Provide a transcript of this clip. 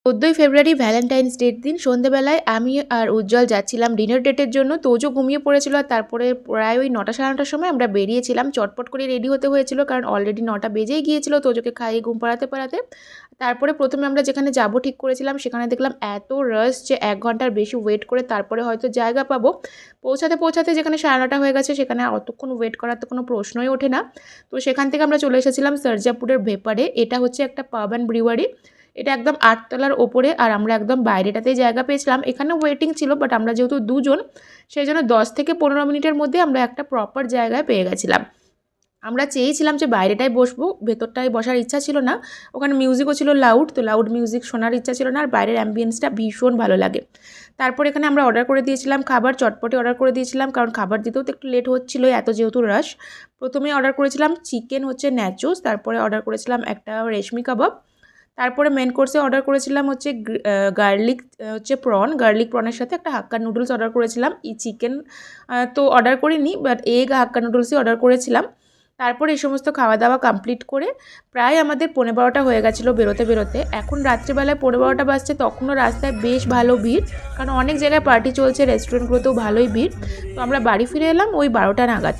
14ই ফেব্রুয়ারি Valentine's ডের দিন সন্ধেবেলায় আমি আর উজ্জ্বল যাচ্ছিলাম ডিনার ডেটের জন্য। তোজও ঘুমিয়ে পড়েছিল আর তারপরে প্রায় ওই 9টা সাড়ে 9টার সময় আমরা বেরিয়েছিলাম। চটপট করে রেডি হতে হয়েছিল কারণ অলরেডি 9টা বেজেই গিয়েছিল তোজোকে খাইয়ে ঘুম পাড়াতে। তারপরে প্রথমে আমরা যেখানে যাবো ঠিক করেছিলাম সেখানে দেখলাম এত রাশ যে 1 ঘন্টার বেশি ওয়েট করে তারপরে হয়তো জায়গা পাবো। পৌঁছাতে যেখানে সাড়ে 9টা হয়ে গেছে সেখানে অতক্ষণ ওয়েট করার তো কোনো প্রশ্নই ওঠে না। তো সেখান থেকে আমরা চলে এসেছিলাম সার্জাপুরের ভেপারে। এটা হচ্ছে একটা পাব অ্যান্ড ব্রিউয়ারি। এটা একদম 8 তলার ওপরে আর আমরা একদম বাইরেটাতেই জায়গা পেয়েছিলাম। এখানে ওয়েটিং ছিল বাট আমরা যেহেতু দুজন সেই জন্য 10 থেকে 15 মিনিটের মধ্যে আমরা একটা প্রপার জায়গায় পেয়ে গেছিলাম। আমরা চেয়েছিলাম যে বাইরেটায় বসবো, ভেতরটায় বসার ইচ্ছা ছিল না। ওখানে মিউজিকও ছিল লাউড, তো লাউড মিউজিক শোনার ইচ্ছা ছিল না আর বাইরের অ্যাম্বিয়েন্সটা ভীষণ ভালো লাগে। তারপর এখানে আমরা অর্ডার করে দিয়েছিলাম খাবার, চটপটে অর্ডার করে দিয়েছিলাম কারণ খাবার দিতেও তো একটু লেট হচ্ছিলো এত যেহেতু রাশ। প্রথমে অর্ডার করেছিলাম চিকেন হচ্ছে ন্যাচোস, তারপরে অর্ডার করেছিলাম একটা রেশমি কাবাব, তারপরে মেন কোর্সে অর্ডার করেছিলাম হচ্ছে গার্লিক হচ্ছে গার্লিক প্রনের সাথে একটা হাক্কা নুডলস অর্ডার করেছিলাম। চিকেন তো অর্ডার করিনি বাট এগ হাক্কা নুডলসই অর্ডার করেছিলাম। তারপর এই সমস্ত খাওয়া দাওয়া কমপ্লিট করে প্রায় আমাদের 12:15 হয়ে গেছিলো বেরোতে। এখন রাত্রিবেলায় 12:15 বাজছে, তখনও রাস্তায় বেশ ভালো ভিড় কারণ অনেক জায়গায় পার্টি চলছে, রেস্টুরেন্টগুলোতেও ভালোই ভিড়। তো আমরা বাড়ি ফিরে এলাম ওই 12টা নাগাদ।